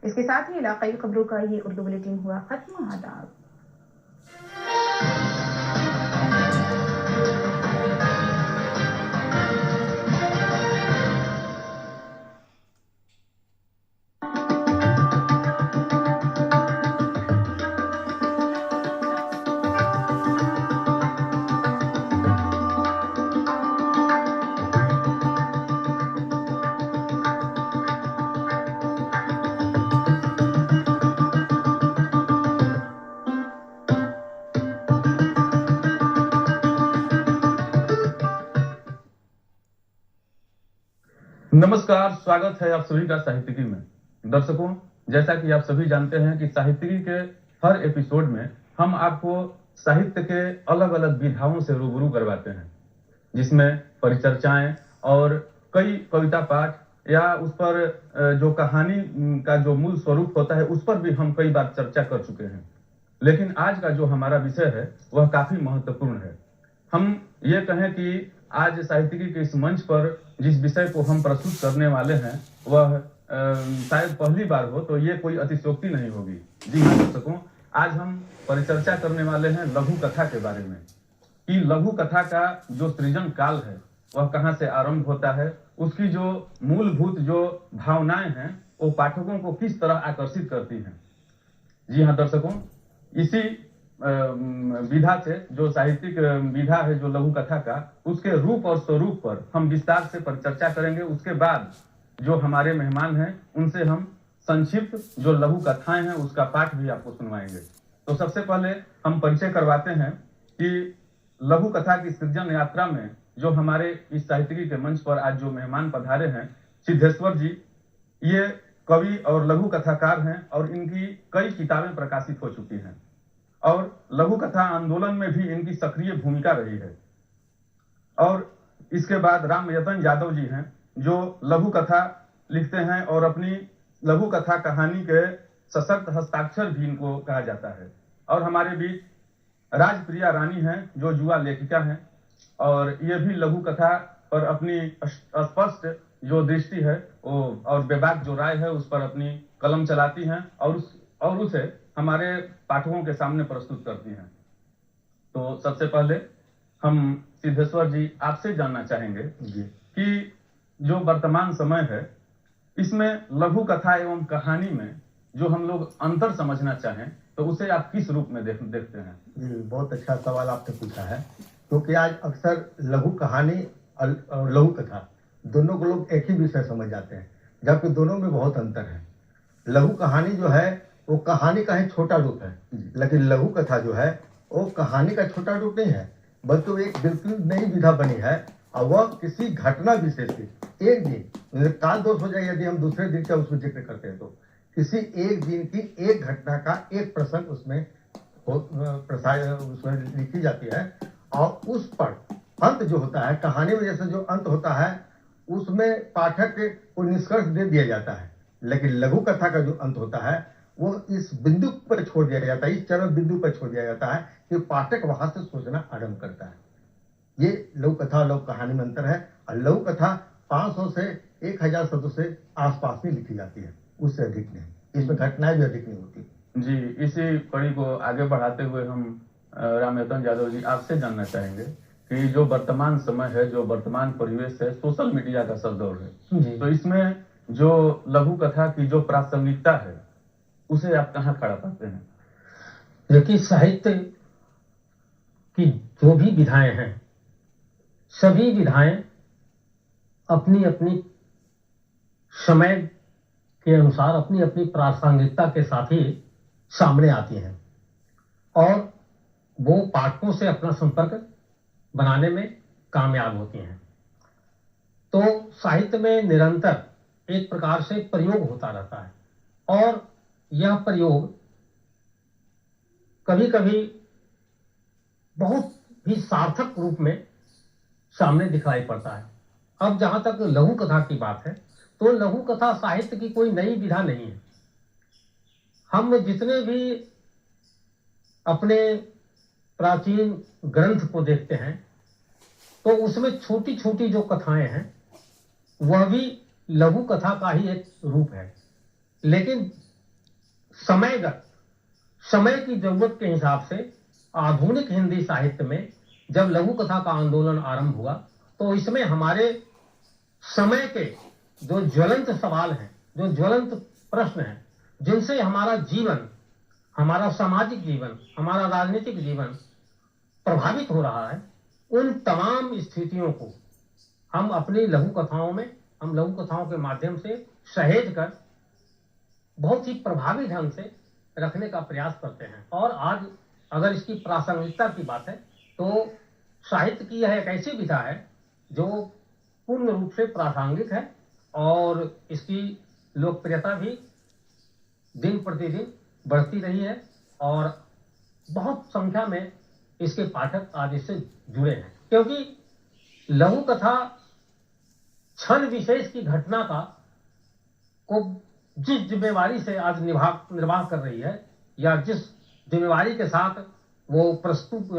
इसके साथ ही इलाकाई खबरों का ये उर्दू बुलेटिन हुआ खत्म। आदाब। नमस्कार, स्वागत है आप सभी का साहित्यिकी में। दर्शकों, जैसा कि आप सभी जानते हैं कि साहित्यिकी के हर एपिसोड में हम आपको साहित्य के अलग अलग विधाओं से रूबरू करवाते हैं, जिसमें परिचर्चाएं और कई कविता पाठ या उस पर जो कहानी का जो मूल स्वरूप होता है उस पर भी हम कई बार चर्चा कर चुके हैं। लेकिन आज का जो हमारा विषय है वह काफी महत्वपूर्ण है। हम ये कहें कि आज साहित्यिकी के इस मंच पर जिस विषय को हम प्रस्तुत करने वाले हैं वह शायद पहली बार हो, तो ये कोई अतिशयोक्ति नहीं होगी। जी हाँ दर्शकों, आज हम परिचर्चा करने वाले हैं लघु कथा के बारे में कि लघु कथा का जो सृजन काल है वह कहाँ से आरंभ होता है, उसकी जो मूलभूत जो भावनाएं हैं वो पाठकों को किस तरह आकर्षित करती हैं। जी हाँ दर्शकों, इसी विधा से जो साहित्यिक विधा है जो लघु कथा का, उसके रूप और स्वरूप पर हम विस्तार से परिचर्चा करेंगे। उसके बाद जो हमारे मेहमान हैं उनसे हम संक्षिप्त जो लघु कथाएं हैं उसका पाठ भी आपको सुनवाएंगे। तो सबसे पहले हम परिचय करवाते हैं कि लघु कथा की सृजन यात्रा में जो हमारे इस साहित्यिकी के मंच पर आज जो मेहमान पधारे हैं, सिद्धेश्वर जी, ये कवि और लघु कथाकार हैं और इनकी कई किताबें प्रकाशित हो चुकी हैं और लघु कथा आंदोलन में भी इनकी सक्रिय भूमिका रही है। और इसके बाद रामयतन यादव जी हैं जो लघु कथा लिखते हैं और अपनी लघु कथा कहानी के सशक्त हस्ताक्षर भी इनको कहा जाता है। और हमारे बीच राजप्रिया रानी हैं जो युवा लेखिका हैं और ये भी लघु कथा पर अपनी स्पष्ट जो दृष्टि है वो और बेबाक जो राय है उस पर अपनी कलम चलाती हैं और उसे हमारे पाठकों के सामने प्रस्तुत करती हैं। तो सबसे पहले हम सिद्धेश्वर जी आपसे जानना चाहेंगे कि जो वर्तमान समय है इसमें लघु कथा एवं कहानी में जो हम लोग अंतर समझना चाहें तो उसे आप किस रूप में देखते हैं? जी, बहुत अच्छा सवाल आपने पूछा है, क्योंकि आज अक्सर लघु कहानी और लघु कथा दोनों को लोग एक ही विषय समझ जाते हैं, जबकि दोनों में बहुत अंतर है। लघु कहानी जो है वो कहानी का ही छोटा रूप है, लेकिन लघु कथा जो है वो कहानी का छोटा रूप नहीं है, बल्कि वो एक बिल्कुल नई विधा बनी है और वह किसी घटना विशेष की एक दिन काल दोष हो जाए यदि हम दूसरे दिन का उसमें जिक्र करते हैं, तो किसी एक दिन की एक घटना का एक प्रसंग उसमें उसमें लिखी जाती है और उस पर अंत जो होता है, कहानी में जैसे जो अंत होता है उसमें पाठक को निष्कर्ष दे दिया जाता है, लेकिन लघु कथा का जो अंत होता है वो इस बिंदु पर छोड़ दिया जाता है, इस चरम बिंदु पर छोड़ दिया जाता है कि पाठक वहां से सोचना आरंभ करता है। ये लघु कथा और लघु कहानी में अंतर है। और लघु कथा 500 से 1000 शब्दों से आसपास में लिखी जाती है, उससे अधिक नहीं, इसमें घटनाएं भी अधिक नहीं होती। जी, इसी कड़ी को आगे बढ़ाते हुए हम रामयतन यादव जी आपसे जानना चाहेंगे कि जो वर्तमान समय है, जो वर्तमान परिवेश है, सोशल मीडिया का सदौर है, तो इसमें जो लघु कथा की जो प्रासंगिकता है उसे आप कहाँ खड़ा पाते हैं? देखिए, साहित्य की जो भी विधाएं हैं, सभी विधाएं अपनी अपनी समय के अनुसार अपनी अपनी प्रासंगिकता के साथ ही सामने आती हैं और वो पाठकों से अपना संपर्क बनाने में कामयाब होती हैं। तो साहित्य में निरंतर एक प्रकार से प्रयोग होता रहता है और यह प्रयोग कभी कभी बहुत भी सार्थक रूप में सामने दिखाई पड़ता है। अब जहां तक लघु कथा की बात है तो लघु कथा साहित्य की कोई नई विधा नहीं है। हम जितने भी अपने प्राचीन ग्रंथ को देखते हैं तो उसमें छोटी छोटी जो कथाएं हैं वह भी लघु कथा का ही एक रूप है, लेकिन समयगत समय की जरूरत के हिसाब से आधुनिक हिंदी साहित्य में जब लघु कथा का आंदोलन आरंभ हुआ तो इसमें हमारे समय के जो ज्वलंत सवाल हैं, जो ज्वलंत प्रश्न हैं, जिनसे हमारा जीवन, हमारा सामाजिक जीवन, हमारा राजनीतिक जीवन प्रभावित हो रहा है, उन तमाम स्थितियों को हम अपनी लघु कथाओं में, हम लघु कथाओं के माध्यम से सहेज कर बहुत ही प्रभावी ढंग से रखने का प्रयास करते हैं। और आज अगर इसकी प्रासंगिकता की बात है तो साहित्य की यह एक ऐसी विधा है जो पूर्ण रूप से प्रासंगिक है और इसकी लोकप्रियता भी दिन प्रतिदिन बढ़ती रही है और बहुत संख्या में इसके पाठक आज इससे जुड़े हैं, क्योंकि लघु कथा क्षण विशेष की घटना का को जिस जिम्मेवारी से आज निर्वाह कर रही है या जिस जिम्मेवारी के साथ वो प्रस्तुत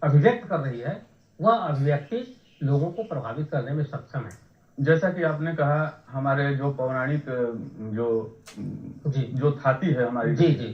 अभिव्यक्त कर रही है, वह अभिव्यक्ति लोगों को प्रभावित करने में सक्षम है। जैसा कि आपने कहा, हमारे जो पौराणिक जो थाती है हमारी, जी जी,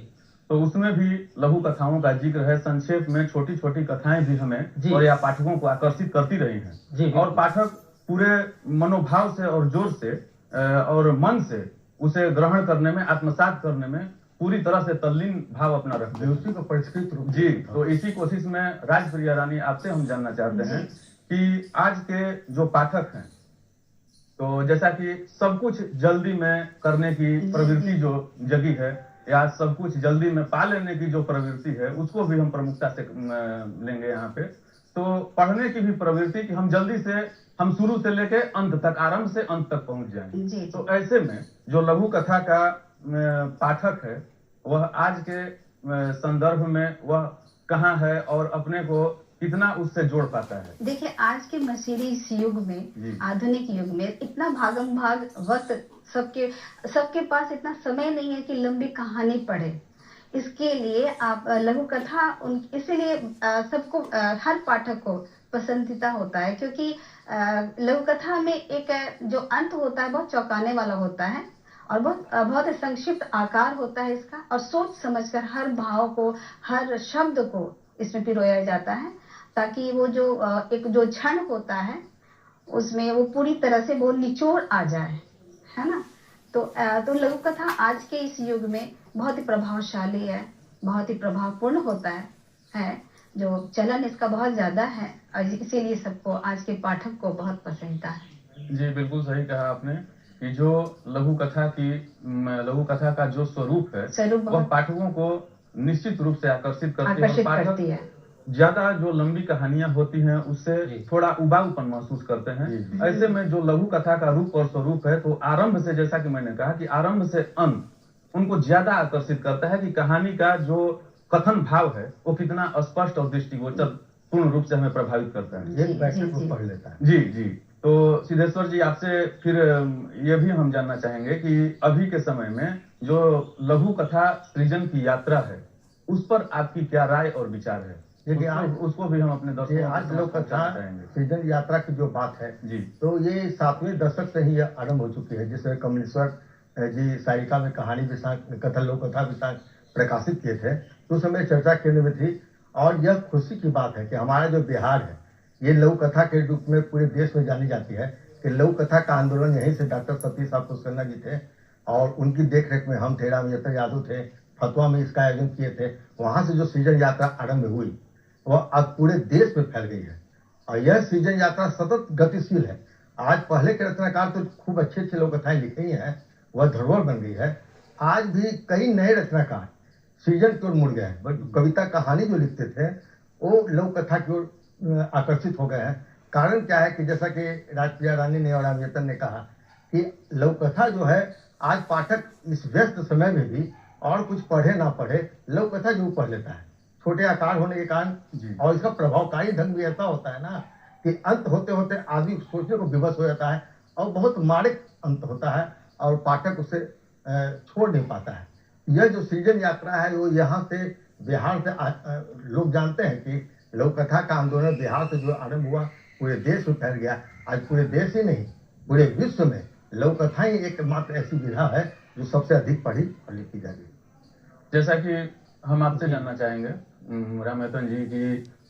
तो उसमें भी लघु कथाओं का जिक्र है। संक्षेप में छोटी छोटी कथाएं भी हमें और या पाठकों को आकर्षित करती रही हैं जी, और पाठक पूरे मनोभाव से और जोर से और मन से उसे ग्रहण करने में, आत्मसात करने में पूरी तरह से तल्लीन भाव अपना रखते हैं, उसी को परिष्कृत रूप जी। तो इसी कोशिश में राजप्रिया रानी, आपसे हम जानना चाहते हैं कि आज के जो पाठक हैं, तो जैसा कि सब कुछ जल्दी में करने की प्रवृत्ति जो जगी है या सब कुछ जल्दी में पा लेने की जो प्रवृत्ति है, उसको भी हम प्रमुखता से लेंगे यहाँ पे। तो पढ़ने की भी प्रवृत्ति कि हम जल्दी से, हम शुरू से लेके अंत तक, आरंभ से अंत तक पहुंच जाएंगे। तो ऐसे में जो लघु कथा का पाठक है, वह आज के संदर्भ में वह कहाँ है और अपने को कितना उससे जोड़ पाता है? देखिए, आज के मशीनी इस युग में, आधुनिक युग में इतना भागम भाग वक्त, सबके पास इतना समय नहीं है कि लंबी कहानी पढ़े। इसके लिए आप लघु कथा, इसीलिए सबको, हर पाठक को पसंदीदा होता है, क्योंकि लघु कथा में एक जो अंत होता है बहुत चौंकाने वाला होता है और बहुत संक्षिप्त आकार होता है इसका, और सोच समझकर हर भाव को, हर शब्द को इसमें पिरोया जाता है, ताकि वो जो एक जो क्षण होता है उसमें वो पूरी तरह से वो निचोड़ आ जाए, है ना। तो लघु कथा आज के इस युग में बहुत ही प्रभावशाली है, बहुत ही प्रभावपूर्ण होता है, जो चलन इसका बहुत ज्यादा है और इसीलिए सबको, आज के पाठक को बहुत पसंद है। जी, बिल्कुल सही कहा आपने कि जो लघु कथा का जो स्वरूप है वह पाठकों को निश्चित रूप से आकर्षित करती है। ज्यादा जो लंबी कहानियां होती हैं उससे थोड़ा उबाऊपन महसूस करते हैं। ऐसे में जो लघु कथा का रूप और स्वरूप है, तो आरंभ से, जैसा कि मैंने कहा कि आरंभ से अंत उनको ज्यादा आकर्षित करता है कि कहानी का जो कथन भाव है वो कितना स्पष्ट और दृष्टिगोचर पूर्ण रूप से हमें प्रभावित करता है। एक बैठक को पढ़ लेता है। जी जी। तो सिद्धेश्वर जी, आपसे फिर ये भी हम जानना चाहेंगे कि अभी के समय में जो लघु कथा सृजन की यात्रा है, उस पर आपकी क्या राय और विचार है? देखिए, उसको भी हम अपने दर्शकों आज लघु कथा सृजन यात्रा की जो बात है जी, तो ये 7वें दशक से ही आरंभ हो चुकी है, जिसमें कमलेश्वर जी सारिका में कहानी कथा लोक कथा विशाख प्रकाशित किए थे, तो उस समय चर्चा केंद्र में थी। और यह खुशी की बात है कि हमारा जो बिहार है, ये लघु कथा के रूप में पूरे देश में जानी जाती है कि लघु कथा का आंदोलन यहीं से डॉक्टर सतीश साहब पुष्करना जी थे और उनकी देखरेख में हम थे, रामयतर यादव थे, फतवा में इसका आयोजन किए थे। वहां से जो सृजन यात्रा आरंभ हुई वह अब पूरे देश में फैल गई है और यह सृजन यात्रा सतत गतिशील है। आज पहले के रचनाकार तो खूब अच्छी अच्छी लोक कथाएं लिखी ही हैं, वह धरोहर बन गई है। आज भी कई नए रचनाकार सृजन की ओर मुड़ गए हैं। कविता कहानी जो लिखते थे वो लोक कथा की ओर आकर्षित हो गए हैं। कारण क्या है कि जैसा कि राजप्रिया रानी ने और रामयतर ने कहा कि लोक कथा जो है, आज पाठक इस व्यस्त समय में भी और कुछ पढ़े ना पढ़े, लोक कथा जरूर पढ़ लेता है, छोटे आकार होने के कारण। और इसका प्रभावकारी ढंग भी ऐसा होता है ना कि अंत होते होते आदमी सोचने को विवश हो जाता है और बहुत मार्मिक अंत होता है और पाठक उसे छोड़ नहीं पाता है। यह जो सृजन यात्रा है वो यहाँ से, बिहार से, लोग जानते हैं कि लोक कथा का आंदोलन बिहार से जो आरंभ हुआ पूरे देश में फैल गया। आज पूरे देश ही नहीं, पूरे विश्व में लोक कथा ही एकमात्र ऐसी विधा है जो सबसे अधिक पढ़ी और लिखी जा रही है। जैसा कि हम आपसे जानना चाहेंगे रामेतन जी की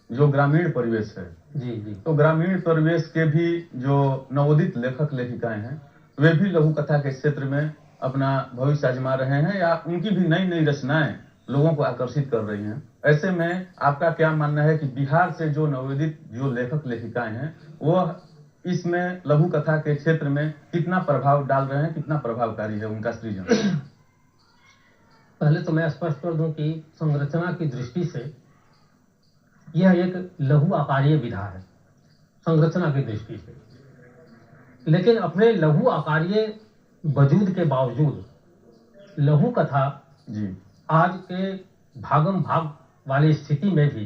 जो ग्रामीण परिवेश है, जी जी, तो ग्रामीण परिवेश के भी जो नवोदित लेखक लेखिकाएं हैं वे भी लघु कथा के क्षेत्र में अपना भविष्य आजमा रहे हैं या उनकी भी नई नई रचनाएं लोगों को आकर्षित कर रही हैं। ऐसे में आपका क्या मानना है कि बिहार से जो नवोदित जो लेखक लेखिकाएं हैं वो इसमें लघु कथा के क्षेत्र में कितना प्रभाव डाल रहे हैं, कितना प्रभावकारी है उनका सृजन? पहले तो मैं स्पष्ट कर दूं कि संरचना की दृष्टि से यह एक लघु आकारीय विधा है संरचना की दृष्टि से, लेकिन अपने लघु आकारीय वजूद के बावजूद लघु कथा जी आज के भागम भाग वाली स्थिति में भी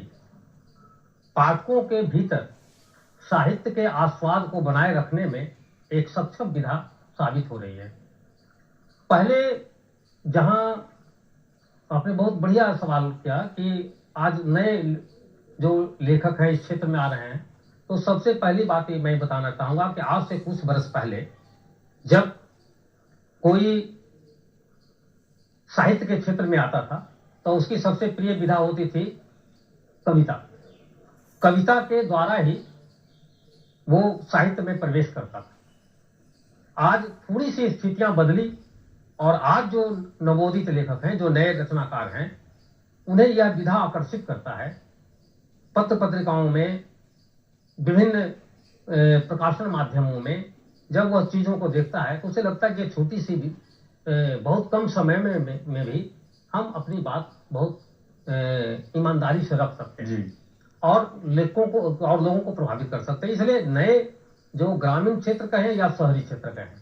पाठकों के भीतर साहित्य के आस्वाद को बनाए रखने में एक सक्षम विधा साबित हो रही है। पहले जहां आपने बहुत बढ़िया सवाल किया कि आज नए जो लेखक हैं इस क्षेत्र में आ रहे हैं, तो सबसे पहली बात ये मैं बताना चाहूंगा कि आज से कुछ बरस पहले जब कोई साहित्य के क्षेत्र में आता था तो उसकी सबसे प्रिय विधा होती थी कविता। कविता के द्वारा ही वो साहित्य में प्रवेश करता था। आज थोड़ी सी स्थितियां बदली और आज जो नवोदित लेखक हैं, जो नए रचनाकार हैं, उन्हें यह विधा आकर्षित करता है। पत्र पत्रिकाओं में, विभिन्न प्रकाशन माध्यमों में जब वह चीजों को देखता है तो उसे लगता है कि छोटी सी भी बहुत कम समय में भी हम अपनी बात बहुत ईमानदारी से रख सकते हैं और लेखकों को और लोगों को प्रभावित कर सकते हैं। इसलिए नए जो ग्रामीण क्षेत्र का है या शहरी क्षेत्र का है,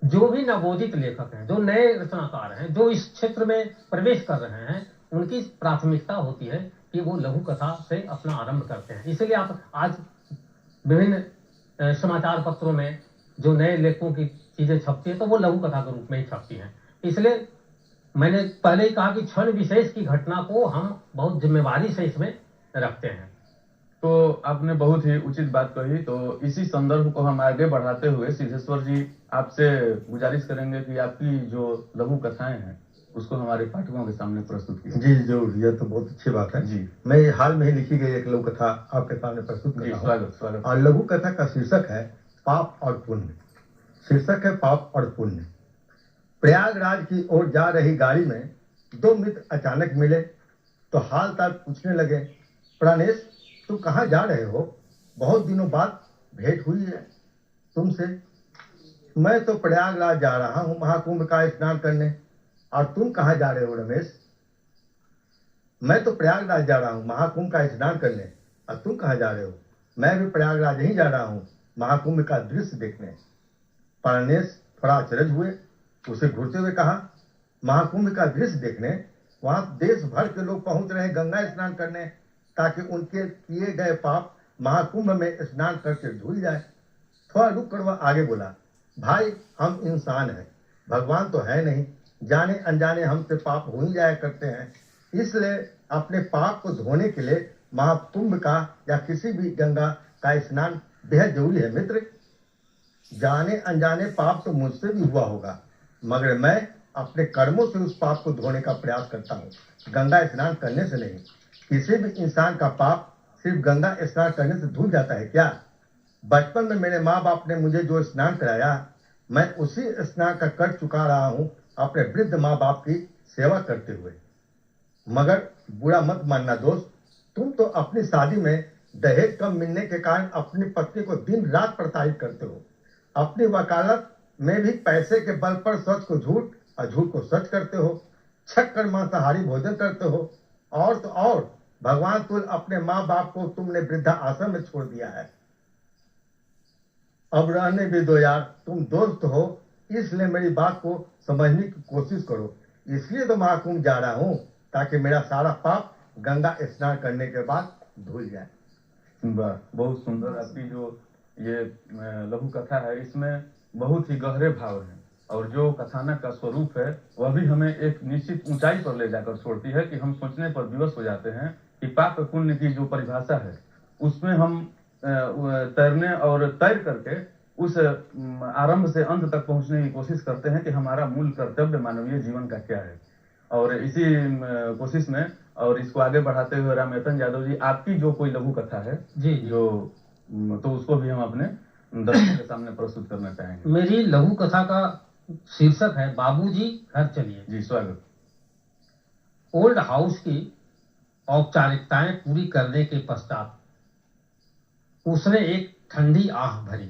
जो भी नवोदित लेखक हैं, जो नए रचनाकार हैं, जो इस क्षेत्र में प्रवेश कर रहे हैं, उनकी प्राथमिकता होती है कि वो लघु कथा से अपना आरंभ करते हैं। इसलिए आप आज विभिन्न समाचार पत्रों में जो नए लेखकों की चीजें छपती है तो वो लघु कथा के रूप में ही छपती हैं। इसलिए मैंने पहले ही कहा कि क्षण विशेष की घटना को हम बहुत जिम्मेवारी से इसमें रखते हैं। तो आपने बहुत ही उचित बात कही। तो इसी संदर्भ को हम आगे बढ़ाते हुए सिद्धेश्वर जी आपसे गुजारिश करेंगे कि आपकी जो लघु कथाएं हैं उसको हमारे पाठकों के सामने प्रस्तुत कीजिए। जी जरूर, यह तो बहुत अच्छी बात है जी। मैं हाल में ही लिखी गई एक लघु कथा आपके सामने प्रस्तुत कर रहा हूं। स्वागत स्वागत। और लघु कथा का शीर्षक है पाप और पुण्य। शीर्षक है पाप और पुण्य। प्रयागराज की ओर जा रही गाड़ी में दो मित्र अचानक मिले तो हाल चाल पूछने लगे, प्राणेश तुम कहाँ जा रहे हो? बहुत दिनों बाद भेंट हुई है तुमसे। मैं तो प्रयागराज जा रहा हूँ महाकुंभ का स्नान करने। और तुम कहाँ जा रहे हो रमेश? मैं तो प्रयागराज जा रहा हूँ महाकुंभ का स्नान करने। और तुम कहाँ जा रहे हो? मैं भी प्रयागराज ही जा रहा हूँ महाकुंभ का दृश्य देखने। प्राणेश थोड़ा अचरज हुए, उसे घूरते हुए कहा, महाकुंभ का दृश्य देखने? वहां देश भर के लोग पहुंच रहे हैं गंगा स्नान करने ताकि उनके किए गए पाप महाकुंभ में स्नान करके धुल जाए। थोड़ा रुक कर वह आगे बोला, भाई हम इंसान हैं, भगवान तो है नहीं, जाने अनजाने हमसे पाप हो ही जाया करते हैं। इसलिए अपने पाप को धोने के लिए महाकुंभ का या किसी भी गंगा का स्नान बेहद जरूरी है मित्र। जाने अनजाने पाप तो मुझसे भी हुआ होगा, मगर मैं अपने कर्मों से उस पाप को धोने का प्रयास करता हूँ, गंगा स्नान करने से नहीं। किसी भी इंसान का पाप सिर्फ गंगा स्नान करने से धुल जाता है क्या? बचपन में मेरे माँ बाप ने मुझे जो स्नान कराया, मैं उसी स्नान का कर चुका रहा हूँ अपने वृद्ध माँ बाप की सेवा करते हुए। मगर बुरा मत मानना दोस्त, तुम तो अपनी शादी में दहेज कम मिलने के कारण अपनी पत्नी को दिन रात प्रताड़ित करते हो। अपनी वकालत में भी पैसे के बल पर सच को झूठ और झूठ को सच करते हो। छक कर मांसाहारी भोजन करते हो। और तो और भगवान तुल अपने माँ बाप को तुमने वृद्धा आश्रम में छोड़ दिया है। अब रहने भी दो यार, तुम दोस्त हो, इसलिए मेरी बात को समझने की कोशिश करो। इसलिए तो महाकुंभ जा रहा हूँ ताकि मेरा सारा पाप गंगा स्नान करने के बाद धुल जाए। वाह, बहुत सुंदर। आपकी जो ये लघु कथा है इसमें बहुत ही गहरे भाव हैं और जो कथानक का स्वरूप है वह भी हमें एक निश्चित ऊंचाई पर ले जाकर छोड़ती है कि हम सोचने पर विवश हो जाते हैं कि पाप पुण्य की जो परिभाषा है उसमें हम तैरने और तैर करके उस आरंभ से अंत तक पहुंचने की कोशिश करते हैं कि हमारा मूल कर्तव्य मानवीय जीवन का क्या है। और इसी कोशिश में और इसको आगे बढ़ाते हुए रामयतन यादव जी, आपकी जो कोई लघु कथा है जी जो तो उसको भी हम अपने दर्शकों के सामने प्रस्तुत करना चाहेंगे। मेरी लघु कथा का शीर्षक है बाबूजी घर चलिए। जी स्वागत। ओल्ड हाउस की औपचारिकताएं पूरी करने के पश्चात उसने एक ठंडी आह भरी।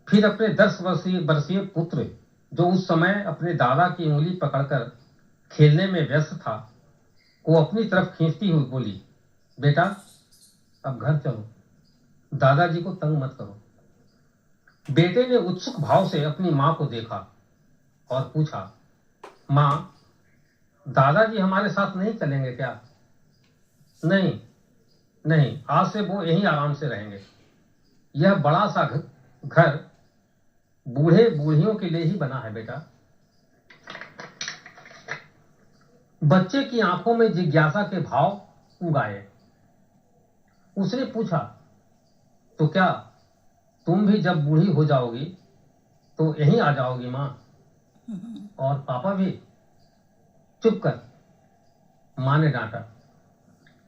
फिर अपने 10 वर्षीय पुत्र, जो उस समय अपने दादा की उंगली पकड़कर खेलने में व्यस्त था, को अपनी तरफ खींचती हुई बोली, बेटा अब घर चलो, दादाजी को तंग मत करो। बेटे ने उत्सुक भाव से अपनी मां को देखा और पूछा, मां, दादाजी हमारे साथ नहीं चलेंगे क्या? नहीं नहीं, आज से वो यहीं आराम से रहेंगे। यह बड़ा सा घर बूढ़े बूढ़ियों के लिए ही बना है बेटा। बच्चे की आंखों में जिज्ञासा के भाव उगाए। उसने पूछा, तो क्या तुम भी जब बूढ़ी हो जाओगी तो यहीं आ जाओगी मां? और पापा भी? चुप कर, मां ने डांटा,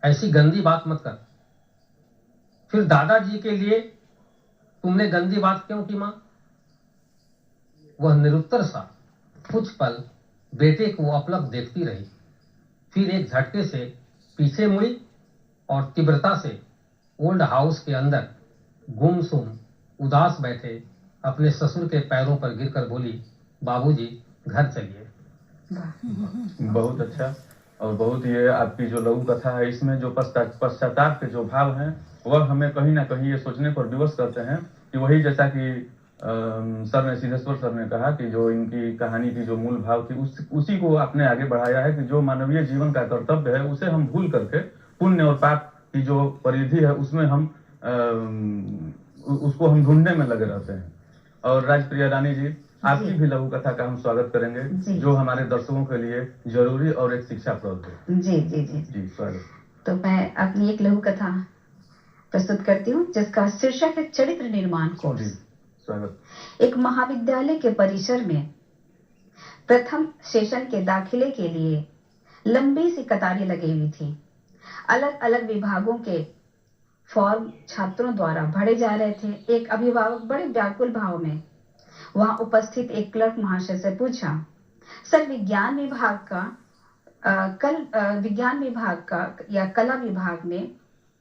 ऐसी गंदी बात मत कर। फिर दादाजी के लिए तुमने गंदी बात क्यों की मां? वह निरुत्तर सा कुछ पल बेटे को अपलक देखती रही, फिर एक झटके से पीछे मुड़ी और तीव्रता से ओल्ड हाउस के अंदर गुमसुम उदास बैठे अपने ससुर के पैरों पर गिरकर बोली, बाबूजी घर चलिए। बहुत अच्छा। और बहुत ये आपकी जो लघु कथा है, इसमें जो पश्चाताप के जो भाव हैं वह हमें कहीं ना कहीं ये सोचने पर विवश करते हैं कि वही, जैसा कि सर ने, सिद्धेश्वर सर ने कहा कि जो इनकी कहानी की जो मूल भाव थी उसी को आपने आगे बढ़ाया है कि जो मानवीय जीवन का कर्तव्य है उसे हम भूल करके पुण्य और पाप की जो परिधि है उसमें हम उसको हम ढूंढने में लगे रहते हैं। और राजप्रिया रानी जी, आपकी भी लघु कथा का हम स्वागत करेंगे जो हमारे दर्शकों के लिए जरूरी और एक शिक्षाप्रद है। जी जी जी जी स्वागत। तो मैं अपनी एक लघु कथा प्रस्तुत करती हूँ जिसका शीर्षक है चरित्र निर्माण कोर्स। स्वागत। एक महाविद्यालय के परिसर में प्रथम सेशन के दाखिले के लिए लंबी सी कतारें लगी हुई थी। अलग अलग विभागों के फॉर्म छात्रों द्वारा भरे जा रहे थे। एक अभिभावक बड़े व्याकुल भाव में वहां उपस्थित एक क्लर्क महाशय से पूछा, सर विज्ञान विभाग का या कला विभाग में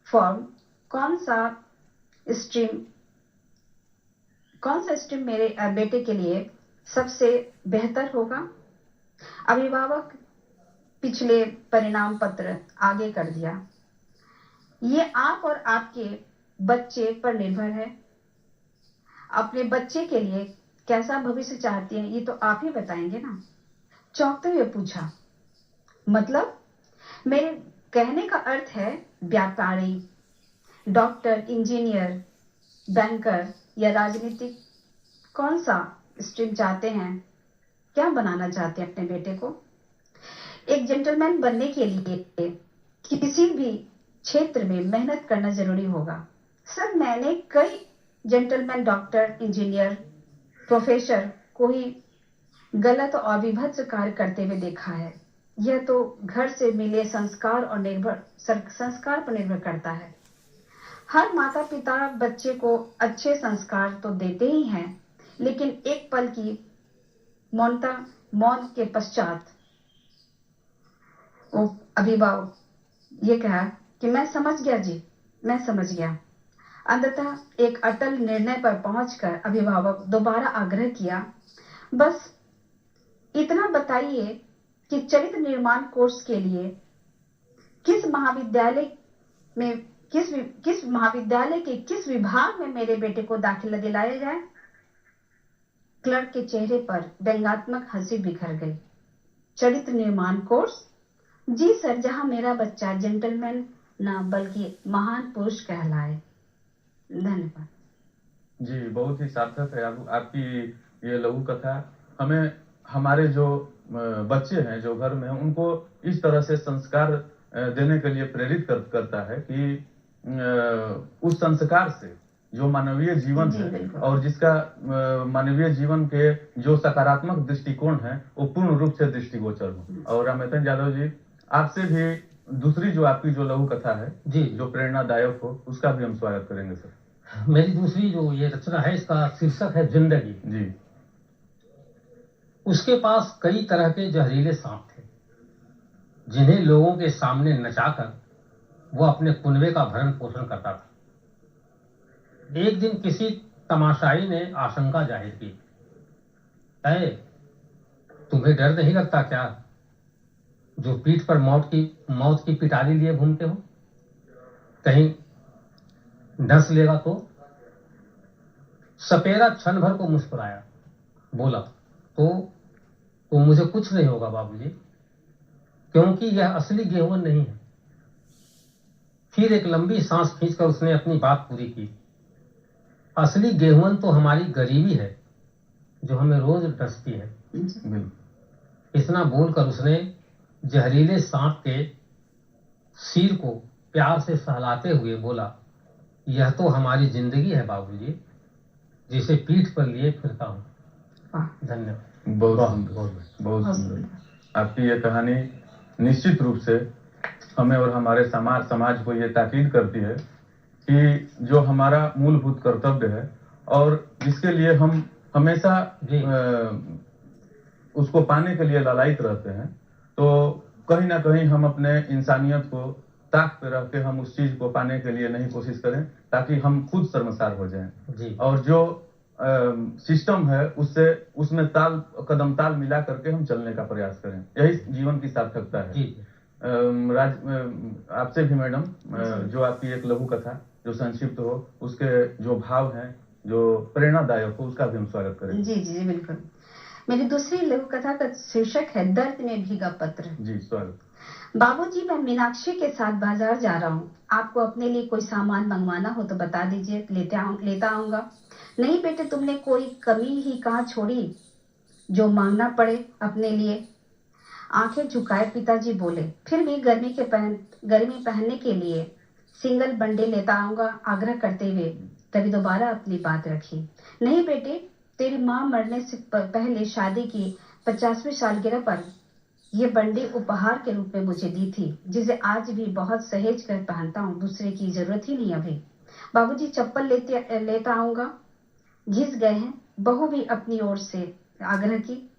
फॉर्म कौन सा स्ट्रीम मेरे बेटे के लिए सबसे बेहतर होगा? अभिभावक पिछले परिणाम पत्र आगे कर दिया। ये आप और आपके बच्चे पर निर्भर है। अपने बच्चे के लिए कैसा भविष्य चाहती हैं ये तो आप ही बताएंगे ना। चौंकते हुए पूछा, मतलब? मेरे कहने का अर्थ है व्यापारी, डॉक्टर, इंजीनियर, बैंकर या राजनीतिक, कौन सा स्ट्रीम चाहते हैं? क्या बनाना चाहते हैं अपने बेटे को? एक जेंटलमैन बनने के लिए किसी भी क्षेत्र में मेहनत करना जरूरी होगा। सर मैंने कई जेंटलमैन डॉक्टर, इंजीनियर, प्रोफेसर को ही गलत और विभत्स कार्य करते हुए देखा है। यह तो घर से मिले संस्कार पर निर्भर करता है। हर माता पिता बच्चे को अच्छे संस्कार तो देते ही हैं, लेकिन एक पल की मौन के पश्चात वो अभिभावक ये कहा कि मैं समझ गया जी, मैं समझ गया। अंततः एक अटल निर्णय पर पहुंचकर अभिभावक दोबारा आग्रह किया, बस इतना बताइए कि चरित्र निर्माण कोर्स के लिए किस महाविद्यालय के किस विभाग में मेरे बेटे को दाखिला दिलाया जाए? क्लर्क के चेहरे पर व्यंग्यात्मक हंसी बिखर गई। चरित्र निर्माण कोर्स? जी सर, जहां मेरा बच्चा जेंटलमैन ना बल्कि महान पुरुष कहलाए। धन्यवाद। जी बहुत ही सार्थक है आपकी ये लघु कथा। हमें हमारे जो बच्चे हैं जो घर में हैं उनको इस तरह से संस्कार देने के लिए प्रेरित करता है कि उस संस्कार से जो मानवीय जीवन जी, है बिल्कुल। और जिसका मानवीय जीवन के जो सकारात्मक दृष्टिकोण है वो पूर्ण रूप से दृष्टिगोचर हो। और रामेतन यादव जी, आपसे भी दूसरी जो आपकी जो लघु कथा है जी। जो प्रेरणादायक हो, उसका भी हम स्वागत करेंगे सर। मेरी दूसरी जो ये रचना है, इसका शीर्षक है जिंदगी। जी। उसके पास कई तरह के जहरीले सांप थे, जिन्हें लोगों के सामने नचाकर वो अपने कुनबे का भरण पोषण करता था। एक दिन किसी तमाशाई ने आशंका जाहिर की, अरे तुम्हें डर नहीं लगता क्या, जो पीठ पर मौत की पिटारी लिए घूमते हो, कहीं डस लेगा तो? सपेरा क्षण भर को मुस्कुराया, बोला, तो मुझे कुछ नहीं होगा बाबूजी, क्योंकि यह असली गेहूं नहीं है। फिर एक लंबी सांस खींचकर उसने अपनी बात पूरी की, असली गेहूं तो हमारी गरीबी है, जो हमें रोज डसती है। इतना बोलकर उसने जहरीले सांप के सिर को प्यार से सहलाते हुए बोला, यह तो हमारी जिंदगी है बाबूजी, जिसे पीठ पर लिए फिरता हूं। धन्यवाद। बहुत सुंदर। आपकी यह कहानी निश्चित रूप से हमें और हमारे समाज को ये ताकीद करती है कि जो हमारा मूलभूत कर्तव्य है और जिसके लिए हम हमेशा उसको पाने के लिए लालायित रहते हैं, तो कहीं ना कहीं हम अपने इंसानियत को ताक पे रख के हम उस चीज को पाने के लिए नहीं कोशिश करें, ताकि हम खुद शर्मसार हो जाएं। और जो सिस्टम है उसमें कदम ताल मिला करके हम चलने का प्रयास करें, यही जीवन की सार्थकता है। आपसे भी मैडम, जो आपकी एक लघु कथा जो संक्षिप्त हो, उसके जो भाव हैं जो प्रेरणादायक हो, उसका भी हम स्वागत करें। जी जी बिल्कुल। मेरी दूसरी लघु कथा का शीर्षक है दर्द में भीगा पत्र। जी, स्वागत। बाबूजी, मैं मीनाक्षी के साथ बाजार जा रहा हूँ, आपको अपने लिए कोई सामान मंगवाना हो तो बता दीजिए, लेता आऊंगा। नहीं बेटे, तुमने कोई कमी ही कहाँ छोड़ी जो मांगना पड़े अपने लिए। आंखें झुकाए पिताजी बोले, फिर भी गर्मी पहनने के लिए सिंगल बंडे लेता आऊंगा, आग्रह करते हुए तभी दोबारा अपनी बात रखी। नहीं बेटे, तेरी माँ मरने से पहले शादी की 50वीं सालगिरह पर ये बंडे उपहार के रूप में मुझे दी थी, जिसे आज भी बहुत सहेज कर पहनता हूँ, दूसरे की जरूरत ही नहीं अभी। बाबूजी, चप्पल लेता आऊंगा। घिस गए हैं, बहू भी अपनी ओर से आग्रह की।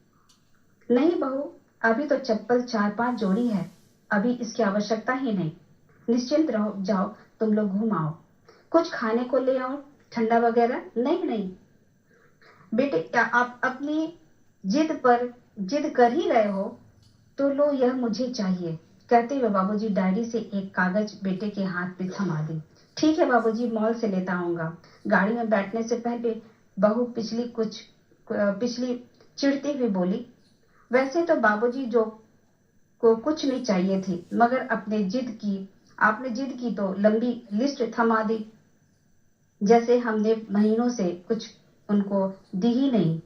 नहीं बहू, अभी तो चप्पल 4-5 जोड़ी है, अभी इसकी आवश्यकता ही नहीं, निश्चिंत रहो, जाओ तुम लोग घूम आओ, कुछ खाने को ले आओ, ठंडा वगैरह। नहीं बेटे, क्या आप अपनी जिद कर ही रहे हो तो लो, यह मुझे चाहिए। कहते हुए बाबूजी डायरी से एक कागज बेटे के हाथ में थमा दी। ठीक है बाबूजी, मॉल से लेता आऊंगा। गाड़ी में बैठने से पहले बहू पिछली चिढ़ती हुई बोली, वैसे तो बाबूजी को कुछ नहीं चाहिए थी, मगर आपने जिद की तो लंबी लिस्ट थमा दी, जैसे हमने महीनों से कुछ उनको दी ही नहीं।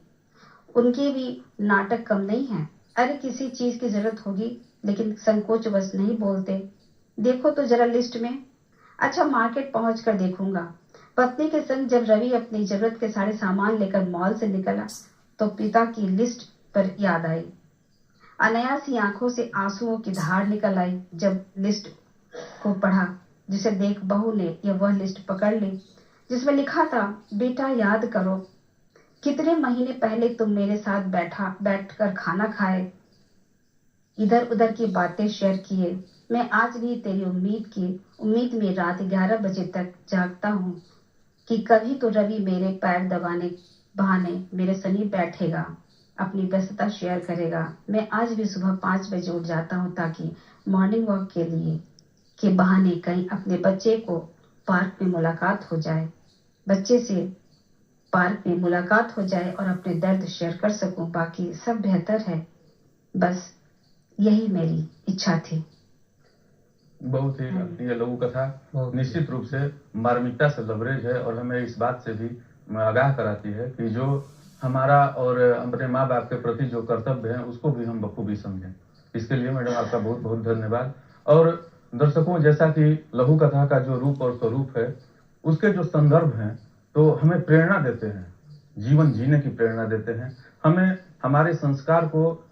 उनके भी नाटक कम नहीं है। अरे किसी चीज की जरूरत होगी, लेकिन संकोच बस नहीं बोलते। देखो तो जरा लिस्ट में। अच्छा, मार्केट पहुंच कर देखूंगा। पत्नी के संग जब रवि अपनी जरूरत के सारे सामान लेकर मॉल से निकला तो पिता की लिस्ट पर याद आई। अनायास ही आंखों से आंसुओं की धार निकल आई जब लिस्ट को पढ़ा, जिसे देख बहू ने वह लिस्ट पकड़ ली जिसमें लिखा था, बेटा याद करो, कितने महीने पहले तुम मेरे साथ बैठकर खाना खाए, इधर उधर की बातें शेयर किए। मैं आज भी तेरी उम्मीद में रात 11 बजे तक जागता हूँ कि कभी तो रवि मेरे पैर दबाने बहाने मेरे समीप बैठेगा, अपनी व्यस्तता शेयर करेगा। मैं आज भी सुबह 5 बजे उठ जाता हूँ ताकि मॉर्निंग वॉक के बहाने कहीं अपने बच्चे को पार्क में मुलाकात हो जाए, बच्चे से पार्क में मुलाकात हो जाए और अपने दर्द शेयर कर सकूं। बाकी सब बेहतर है, बस यही मेरी इच्छा थी। बहुत ही ये लघु कथा निश्चित रूप से मार्मिकता से लबरेज है और हमें इस बात से भी आगाह कराती है कि जो हमारा और अपने माँ बाप के प्रति जो कर्तव्य है उसको भी हम बखूबी समझें। इसके लिए मैडम आपका बहुत बहुत धन्यवाद। और दर्शकों, जैसा कि लघु कथा का जो रूप और स्वरूप है, उसके जो संदर्भ हैं तो हमें प्रेरणा देते हैं, जीवन जीने की प्रेरणा देते हैं, हमें हमारे संस्कार को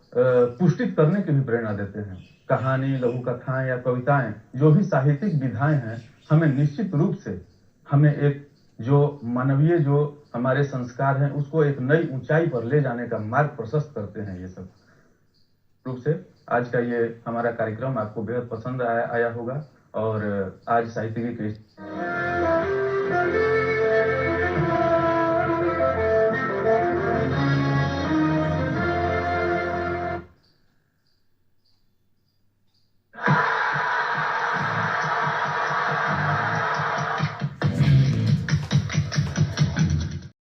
पुष्टित करने की भी प्रेरणा देते हैं। कहानी, लघु कथाएं या कविताएं, जो भी साहित्यिक विधाएं हैं, हमें निश्चित रूप से हमें एक जो मानवीय जो हमारे संस्कार हैं उसको एक नई ऊंचाई पर ले जाने का मार्ग प्रशस्त करते हैं। ये सब रूप से आज का ये हमारा कार्यक्रम आपको बेहद पसंद आया होगा और आज साहित्यिकी के